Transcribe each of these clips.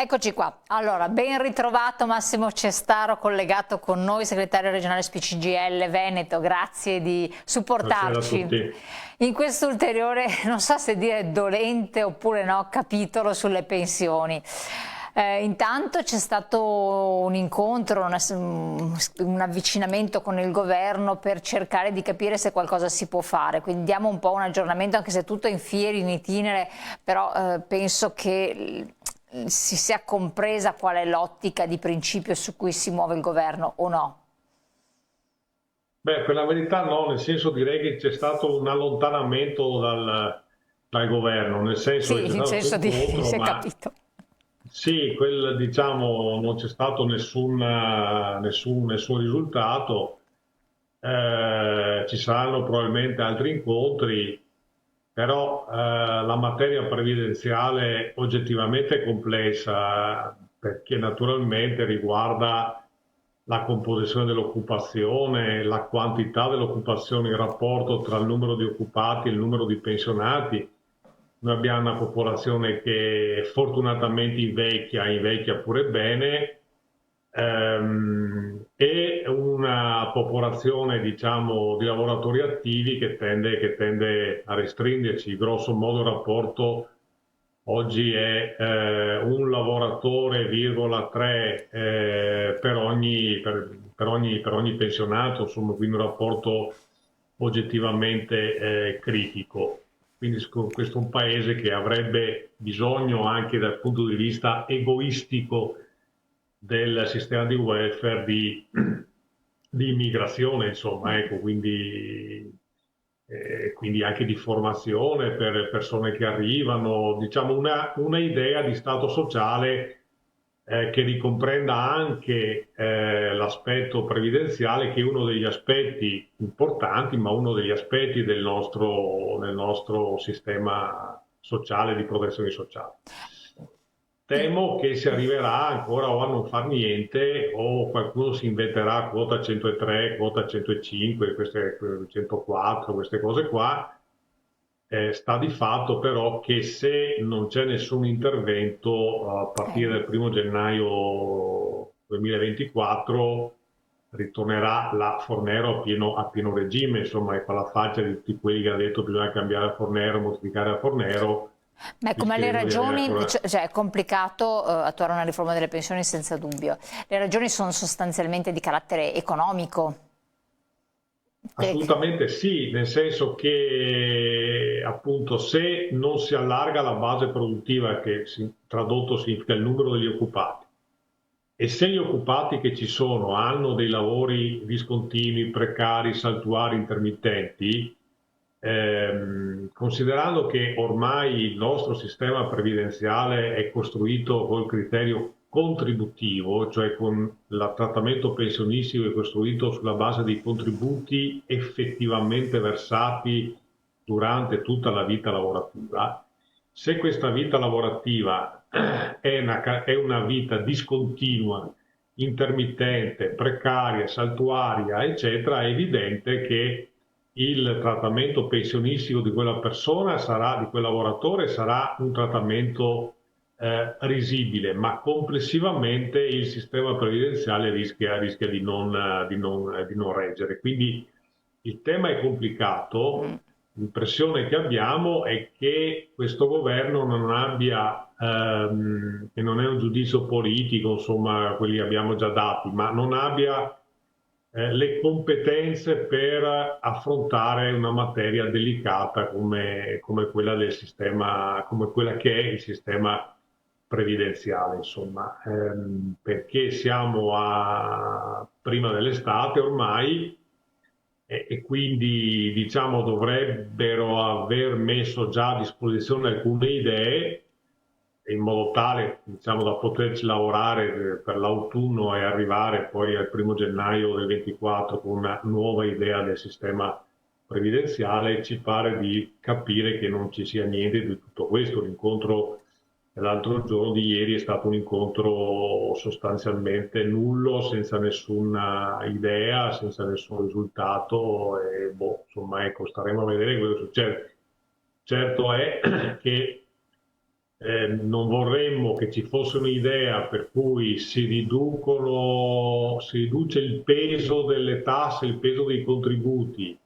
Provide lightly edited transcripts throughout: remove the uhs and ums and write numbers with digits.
Eccoci qua. Allora, ben ritrovato Massimo Cestaro, collegato con noi, segretario regionale SPCGIL Veneto. Grazie di Buonasera a supportarci tutti. in questo ulteriore, non so se dire dolente oppure no, capitolo sulle pensioni. Intanto c'è stato un incontro, un avvicinamento con il governo per cercare di capire se qualcosa si può fare, quindi diamo un po' un aggiornamento, anche se tutto è in fieri, in itinere, però penso che si sia compresa qual è l'ottica di principio su cui si muove il governo o no? Beh, per la verità no, nel senso direi che c'è stato un allontanamento dal governo, nel senso che Sì, c'è in stato questo senso di incontro, si è ma capito. sì, diciamo, non c'è stato nessun risultato. Ci saranno probabilmente altri incontri, però la materia previdenziale oggettivamente è complessa perché naturalmente riguarda la composizione dell'occupazione, la quantità dell'occupazione, il rapporto tra il numero di occupati e il numero di pensionati. Noi abbiamo una popolazione che fortunatamente invecchia pure bene, e una popolazione, diciamo, di lavoratori attivi che tende a restringersi. Grosso modo il rapporto oggi è un lavoratore, virgola 3 per ogni pensionato, insomma, quindi un rapporto oggettivamente critico. Quindi questo è un paese che avrebbe bisogno anche dal punto di vista egoistico del sistema di welfare di immigrazione, insomma, ecco, quindi anche di formazione per persone che arrivano, diciamo una idea di stato sociale che ricomprenda anche l'aspetto previdenziale, che è uno degli aspetti importanti, ma uno degli aspetti del nostro sistema sociale di protezione sociale. Temo che si arriverà ancora o a non far niente o qualcuno si inventerà quota 103, quota 105, 104, queste cose qua. Sta di fatto però che se non c'è nessun intervento a partire dal 1° gennaio 2024 ritornerà la Fornero a pieno regime, insomma, ecco la faccia di tutti quelli che ha detto bisogna cambiare la Fornero, modificare la Fornero. Ma come le Rischieremo di avere ragioni, ancora. cioè è complicato attuare una riforma delle pensioni senza dubbio. Le ragioni sono sostanzialmente di carattere economico. Assolutamente sì, nel senso che appunto se non si allarga la base produttiva, che tradotto significa il numero degli occupati, e se gli occupati che ci sono hanno dei lavori discontinui, precari, saltuari, intermittenti, considerando che ormai il nostro sistema previdenziale è costruito col criterio contributivo, cioè con il trattamento pensionistico è costruito sulla base dei contributi effettivamente versati durante tutta la vita lavorativa. Se questa vita lavorativa è una vita discontinua, intermittente, precaria, saltuaria, eccetera, è evidente che il trattamento pensionistico di quella persona di quel lavoratore sarà un trattamento risibile, ma complessivamente il sistema previdenziale rischia di non reggere. Quindi il tema è complicato. L'impressione che abbiamo è che questo governo non abbia, e non è un giudizio politico, insomma, quelli abbiamo già dati, ma non abbia le competenze per affrontare una materia delicata come quella del sistema, come quella che è il sistema previdenziale, insomma, perché siamo prima dell'estate ormai e quindi diciamo dovrebbero aver messo già a disposizione alcune idee in modo tale, diciamo, da poterci lavorare per l'autunno e arrivare poi al 1° gennaio del 24 con una nuova idea del sistema previdenziale. Ci pare di capire che non ci sia niente di tutto questo. L'incontro dell'altro giorno di ieri è stato un incontro sostanzialmente nullo, senza nessuna idea, senza nessun risultato e insomma, ecco, staremo a vedere cosa succede. Certo è che Non vorremmo che ci fosse un'idea per cui si riduce il peso delle tasse, il peso dei contributi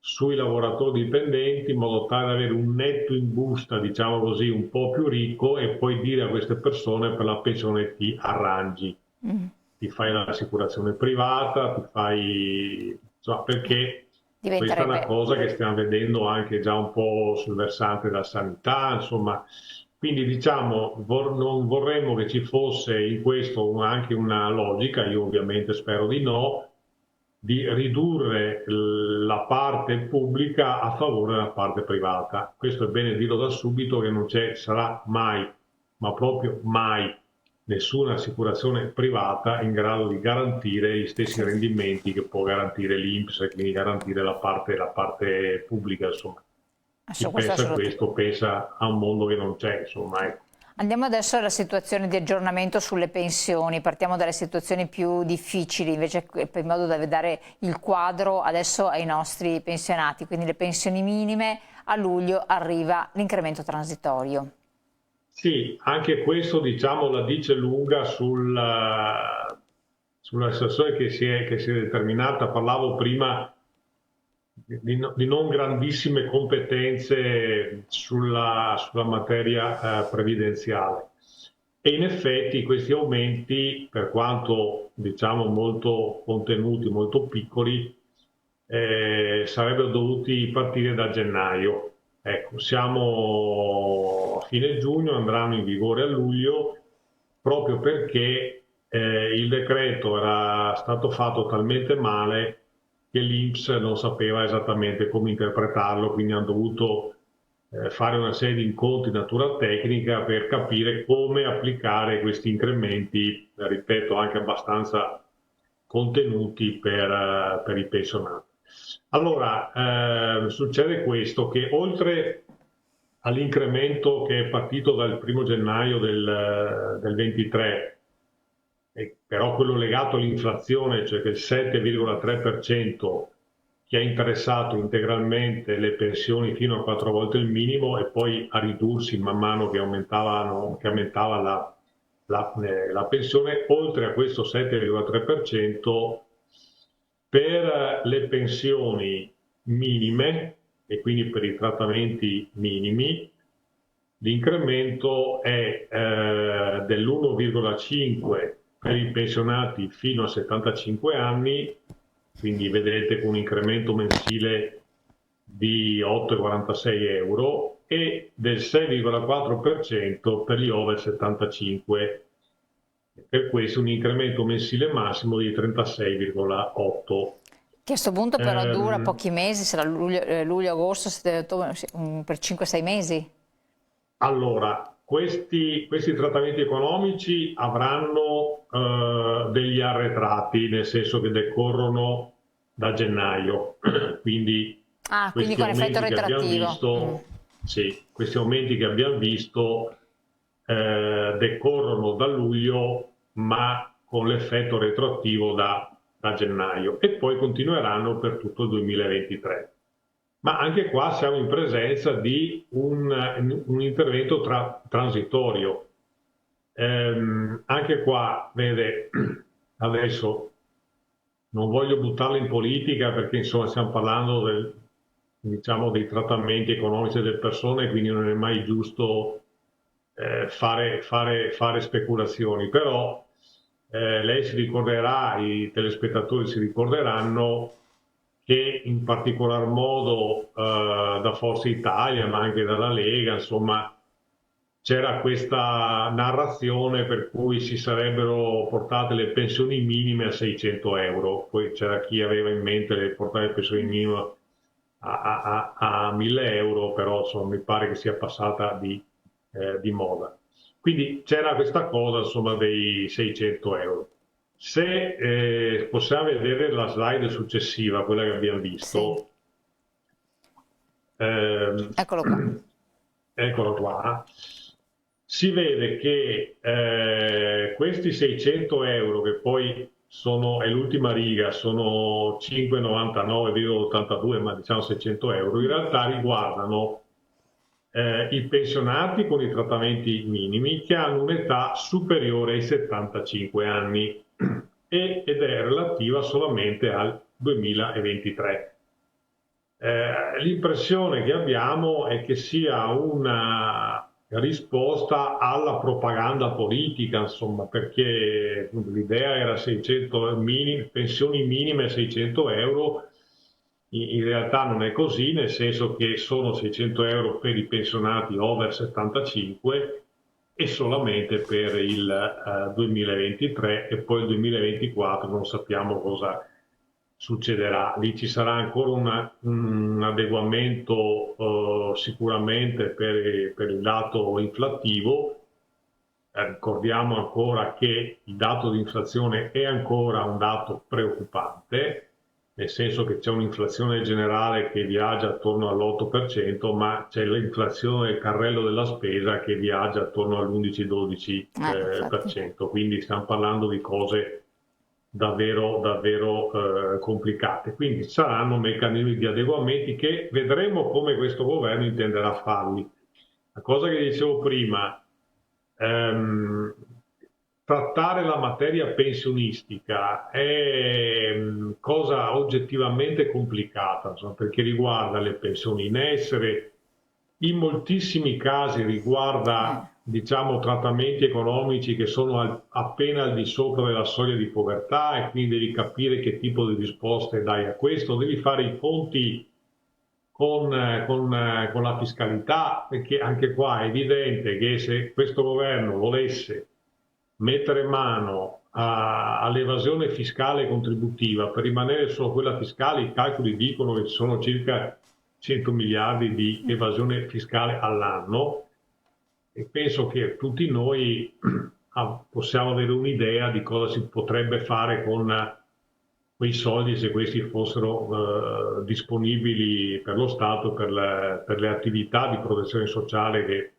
sui lavoratori dipendenti in modo tale da avere un netto in busta, diciamo così, un po' più ricco e poi dire a queste persone per la pensione ti arrangi, ti fai l'assicurazione privata, ti fai... insomma, perché questa è una cosa che stiamo vedendo anche già un po' sul versante della sanità, insomma, quindi diciamo non vorremmo che ci fosse in questo anche una logica, io ovviamente spero di no, di ridurre la parte pubblica a favore della parte privata. Questo è bene dirlo da subito che non sarà mai, ma proprio mai, nessuna assicurazione privata in grado di garantire gli stessi rendimenti che può garantire l'INPS e quindi garantire la parte pubblica, insomma. Chi pensa a questo pensa a un mondo che non c'è, insomma, ecco. Andiamo adesso alla situazione di aggiornamento sulle pensioni, partiamo dalle situazioni più difficili invece in modo da dare il quadro adesso ai nostri pensionati, quindi le pensioni minime, a luglio arriva l'incremento transitorio. Sì, anche questo diciamo la dice lunga sulla situazione che si è determinata. Parlavo prima di non grandissime competenze sulla materia previdenziale e in effetti questi aumenti, per quanto diciamo molto contenuti, molto piccoli, sarebbero dovuti partire da gennaio. Ecco, siamo a fine giugno, andranno in vigore a luglio proprio perché il decreto era stato fatto talmente male che l'INPS non sapeva esattamente come interpretarlo, quindi hanno dovuto fare una serie di incontri di natura tecnica per capire come applicare questi incrementi, ripeto, anche abbastanza contenuti per i pensionati. Allora, succede questo, che oltre all'incremento che è partito dal 1° gennaio del 23, però quello legato all'inflazione, cioè che il 7,3% che ha interessato integralmente le pensioni fino a 4 volte il minimo e poi a ridursi man mano che aumentava la pensione, oltre a questo 7,3%, per le pensioni minime e quindi per i trattamenti minimi, l'incremento è dell'1,5 per i pensionati fino a 75 anni, quindi vedete con un incremento mensile di 8,46 euro e del 6,4% per gli over 75. Per questo un incremento mensile massimo di 36,8. Che a questo punto però dura pochi mesi, sarà luglio, agosto, settembre, per 5-6 mesi. Allora, questi trattamenti economici avranno degli arretrati, nel senso che decorrono da gennaio, quindi quindi con effetto retroattivo. Sì, questi aumenti che abbiamo visto decorrono da luglio, ma con l'effetto retroattivo da gennaio e poi continueranno per tutto il 2023. Ma anche qua siamo in presenza di un intervento transitorio. Anche qua, vede, adesso non voglio buttarla in politica perché insomma stiamo parlando diciamo, dei trattamenti economici delle persone, quindi non è mai giusto fare speculazioni, però lei si ricorderà, i telespettatori si ricorderanno che in particolar modo da Forza Italia, ma anche dalla Lega, insomma, c'era questa narrazione per cui si sarebbero portate le pensioni minime a 600 euro, poi c'era chi aveva in mente di portare le pensioni minime a 1000 euro, però insomma, mi pare che sia passata di moda. Quindi c'era questa cosa insomma dei 600 euro. Se possiamo vedere la slide successiva, quella che abbiamo visto, sì. Eccolo qua. Eccolo qua. Si vede che questi 600 euro, che poi è l'ultima riga, sono 5,99,82, ma diciamo 600 euro, in realtà riguardano i pensionati con i trattamenti minimi che hanno un'età superiore ai 75 anni ed è relativa solamente al 2023. L'impressione che abbiamo è che sia una risposta alla propaganda politica, insomma, perché l'idea era 600 pensioni minime 600 euro, in realtà non è così, nel senso che sono 600 euro per i pensionati over 75 e solamente per il 2023, e poi il 2024 non sappiamo cosa succederà. Lì ci sarà ancora un adeguamento sicuramente per il dato inflattivo. Ricordiamo ancora che il dato di inflazione è ancora un dato preoccupante, nel senso che c'è un'inflazione generale che viaggia attorno all'8%, ma c'è l'inflazione del carrello della spesa che viaggia attorno all'11-12%, quindi stiamo parlando di cose davvero complicate. Quindi saranno meccanismi di adeguamenti che vedremo come questo governo intenderà farli. La cosa che dicevo prima, trattare la materia pensionistica è cosa oggettivamente complicata, insomma, perché riguarda le pensioni in essere, in moltissimi casi riguarda, diciamo, trattamenti economici che sono appena al di sopra della soglia di povertà, e quindi devi capire che tipo di risposte dai a questo, devi fare i conti con la fiscalità, perché anche qua è evidente che se questo governo volesse mettere mano all'evasione fiscale contributiva per rimanere solo quella fiscale, i calcoli dicono che ci sono circa 100 miliardi di evasione fiscale all'anno, e penso che tutti noi possiamo avere un'idea di cosa si potrebbe fare con quei soldi se questi fossero disponibili per lo Stato, per le attività di protezione sociale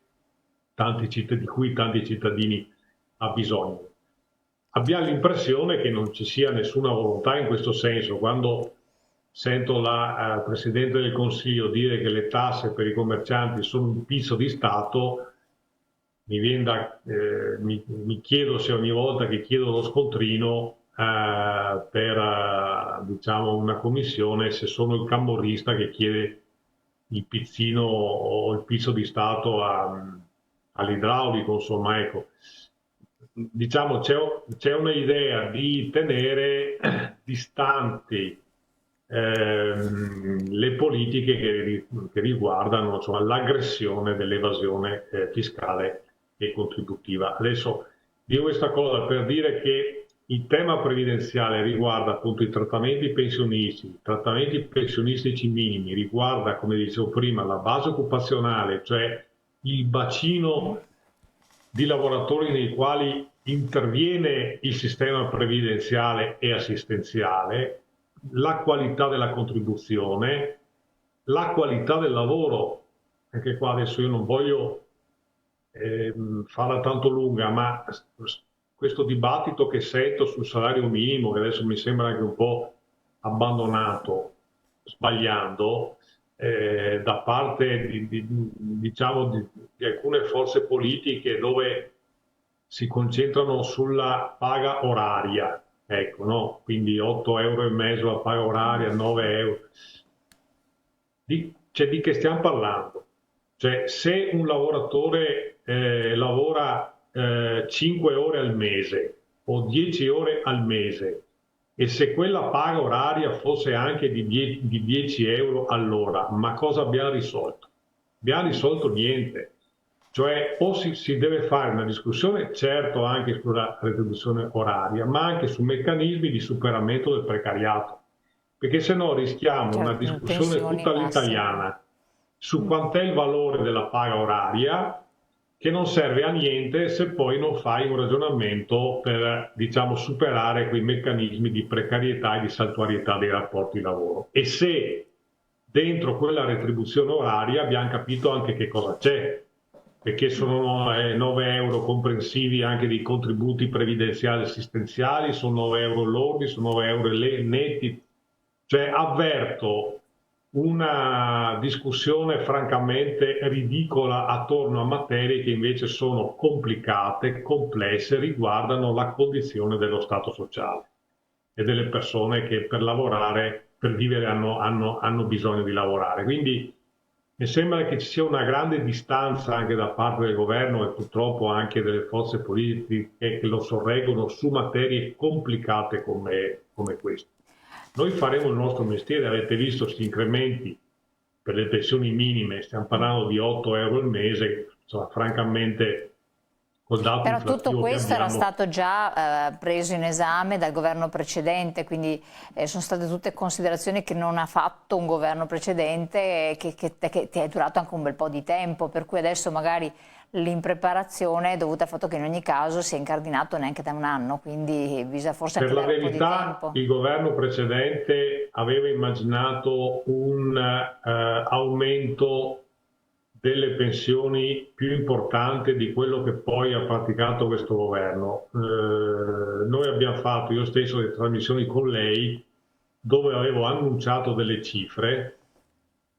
di cui tanti cittadini ha bisogno. Abbiamo l'impressione che non ci sia nessuna volontà in questo senso. Quando sento la Presidente del Consiglio dire che le tasse per i commercianti sono un pizzo di Stato, mi chiedo se ogni volta che chiedo lo scontrino per diciamo una commissione, se sono il camorrista che chiede il pizzino o il pizzo di Stato all'idraulico, insomma, ecco. Diciamo c'è un'idea di tenere distanti le politiche che riguardano, insomma, l'aggressione dell'evasione fiscale e contributiva. Adesso dico questa cosa per dire che il tema previdenziale riguarda appunto i trattamenti pensionistici minimi, riguarda, come dicevo prima, la base occupazionale, cioè il bacino di lavoratori nei quali interviene il sistema previdenziale e assistenziale, la qualità della contribuzione, la qualità del lavoro. Anche qua adesso io non voglio farla tanto lunga, ma questo dibattito che sento sul salario minimo, che adesso mi sembra anche un po' abbandonato, sbagliando, da parte diciamo di alcune forze politiche, dove si concentrano sulla paga oraria, ecco, no? Quindi 8,5 € la paga oraria, 9 euro. Di che stiamo parlando? Cioè, se un lavoratore lavora 5 ore al mese o 10 ore al mese, e se quella paga oraria fosse anche di 10 euro all'ora, ma cosa abbiamo risolto? Abbiamo risolto niente. Cioè, o si deve fare una discussione, certo, anche sulla retribuzione oraria, ma anche su meccanismi di superamento del precariato, perché se no rischiamo una discussione tutta all'italiana su quant'è il valore della paga oraria, che non serve a niente se poi non fai un ragionamento per, diciamo, superare quei meccanismi di precarietà e di saltuarietà dei rapporti di lavoro. E se dentro quella retribuzione oraria abbiamo capito anche che cosa c'è, perché sono 9 euro comprensivi anche dei contributi previdenziali e assistenziali, sono 9 euro lordi, sono 9 euro netti. Cioè, avverto una discussione francamente ridicola attorno a materie che invece sono complicate, complesse, riguardano la condizione dello stato sociale e delle persone che per lavorare, per vivere hanno bisogno di lavorare. Quindi mi sembra che ci sia una grande distanza anche da parte del governo e purtroppo anche delle forze politiche che lo sorreggono su materie complicate come queste. Noi faremo il nostro mestiere, avete visto questi incrementi per le pensioni minime, stiamo parlando di 8 euro al mese, insomma, francamente col dato Però tutto inflattivo che questo era abbiamo. stato già preso in esame dal governo precedente, quindi sono state tutte considerazioni che non ha fatto un governo precedente che è durato anche un bel po' di tempo, per cui adesso magari l'impreparazione è dovuta al fatto che in ogni caso si è incardinato neanche da un anno, quindi bisogna forse Per anche la dare un po' di verità, tempo. il governo precedente aveva immaginato un aumento delle pensioni più importante di quello che poi ha praticato questo governo. Noi abbiamo fatto, io stesso, le trasmissioni con lei dove avevo annunciato delle cifre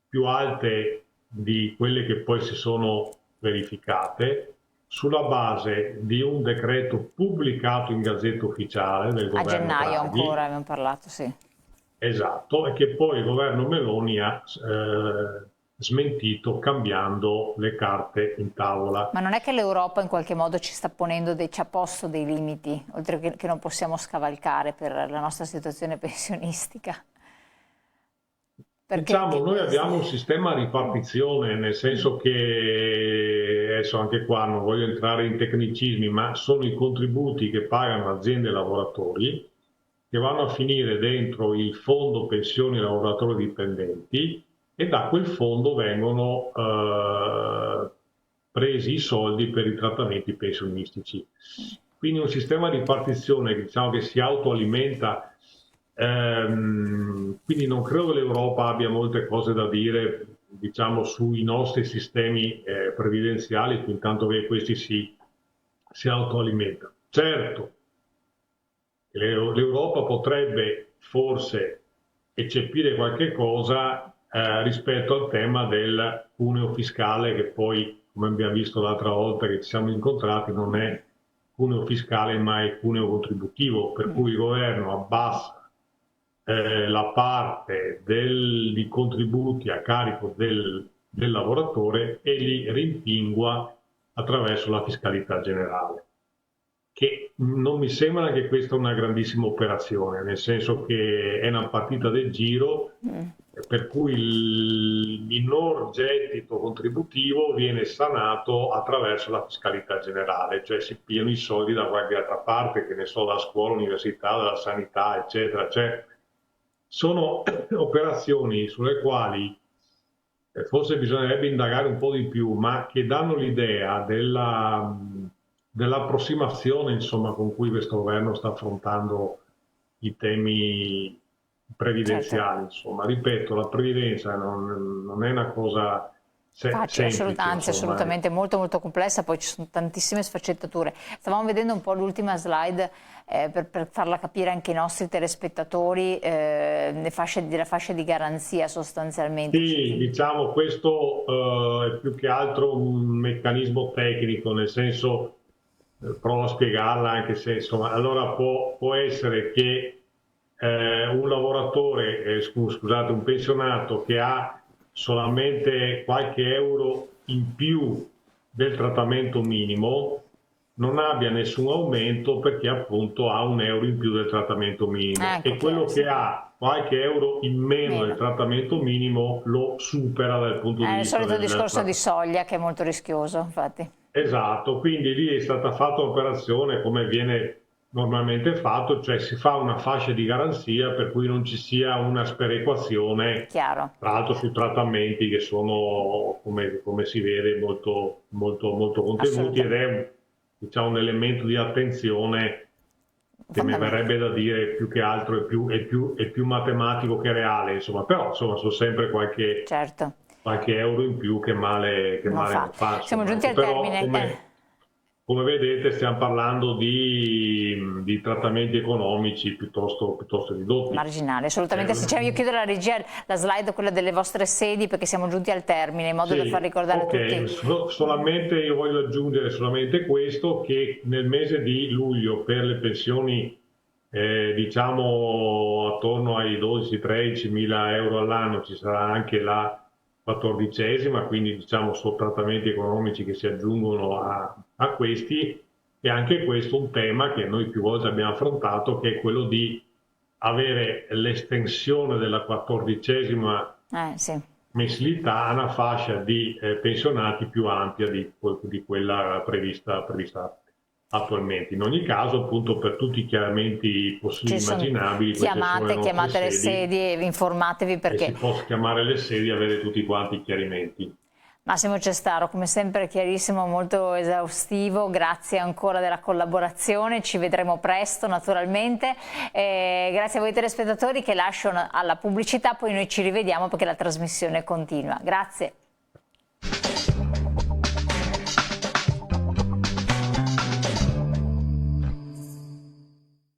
più alte di quelle che poi si sono verificate sulla base di un decreto pubblicato in Gazzetta Ufficiale del A governo gennaio Draghi, ancora abbiamo parlato, sì. esatto, e che poi il governo Meloni ha smentito cambiando le carte in tavola. Ma non è che l'Europa in qualche modo ci sta ponendo ci ha posto dei limiti, oltre che non possiamo scavalcare per la nostra situazione pensionistica? Perché Diciamo, noi abbiamo un sistema a ripartizione, nel senso che, adesso anche qua non voglio entrare in tecnicismi, ma sono i contributi che pagano aziende e lavoratori che vanno a finire dentro il fondo pensioni lavoratori dipendenti e da quel fondo vengono presi i soldi per i trattamenti pensionistici. Quindi un sistema di ripartizione che, diciamo, che si autoalimenta. Quindi non credo che l'Europa abbia molte cose da dire, diciamo, sui nostri sistemi previdenziali, fin tanto che questi si autoalimentano. Certo, l'Europa potrebbe forse eccepire qualche cosa rispetto al tema del cuneo fiscale, che poi, come abbiamo visto l'altra volta che ci siamo incontrati, non è cuneo fiscale ma è cuneo contributivo, per cui il governo abbassa la parte di contributi a carico del lavoratore e li rimpingua attraverso la fiscalità generale, che non mi sembra che questa è una grandissima operazione, nel senso che è una partita del giro, per cui il minor gettito contributivo viene sanato attraverso la fiscalità generale, cioè si pigliano i soldi da qualche altra parte, che ne so, dalla scuola, università, dalla sanità, eccetera. Cioè, sono operazioni sulle quali forse bisognerebbe indagare un po' di più, ma che danno l'idea dell'approssimazione, insomma, con cui questo governo sta affrontando i temi certo. previdenziali. Insomma, ripeto, la previdenza non è una cosa Facile, semplice, anzi insomma. assolutamente molto molto complessa, poi ci sono tantissime sfaccettature. Stavamo vedendo un po' l'ultima slide per farla capire anche ai nostri telespettatori, della fascia di garanzia sostanzialmente. Sì, diciamo, questo è più che altro un meccanismo tecnico, nel senso, provo a spiegarla anche se, insomma, allora può essere che un lavoratore, scusate, un pensionato che ha solamente qualche euro in più del trattamento minimo non abbia nessun aumento perché appunto ha un euro in più del trattamento minimo e quello che ha qualche euro in meno del trattamento minimo lo supera dal punto di È il vista solito del discorso di soglia che è molto rischioso, infatti. Esatto, quindi lì è stata fatta un'operazione come viene normalmente fatto, cioè si fa una fascia di garanzia per cui non ci sia una sperequazione, Chiaro. tra l'altro su trattamenti che sono, come si vede, molto, molto, molto contenuti ed è, diciamo, un elemento di attenzione che mi verrebbe da dire più che altro è più matematico che reale, insomma, però insomma sono sempre qualche Certo. euro in più che male non fa. Siamo Insomma, giunti ecco. al Però termine. come vedete stiamo parlando di trattamenti economici piuttosto ridotti. Marginale, assolutamente sì. Io chiedo alla regia la slide, quella delle vostre sedi, perché siamo giunti al termine, in modo da far ricordare tutti. Solamente io voglio aggiungere solamente questo, che nel mese di luglio per le pensioni diciamo attorno ai 12-13 mila euro all'anno ci sarà anche la 14ª, quindi diciamo sono trattamenti economici che si aggiungono a questi, e anche questo un tema che noi più volte abbiamo affrontato, che è quello di avere l'estensione della 14ª Sì. mensilità a una fascia di pensionati più ampia di quella prevista attualmente. In ogni caso, appunto, per tutti i chiarimenti possibili e immaginabili, chiamate le sedi e informatevi, perché si possa chiamare le sedi e avere tutti quanti i chiarimenti. Massimo Cestaro, come sempre chiarissimo, molto esaustivo, grazie ancora della collaborazione, ci vedremo presto naturalmente, grazie a voi telespettatori, che lascio alla pubblicità, poi noi ci rivediamo perché la trasmissione continua. Grazie.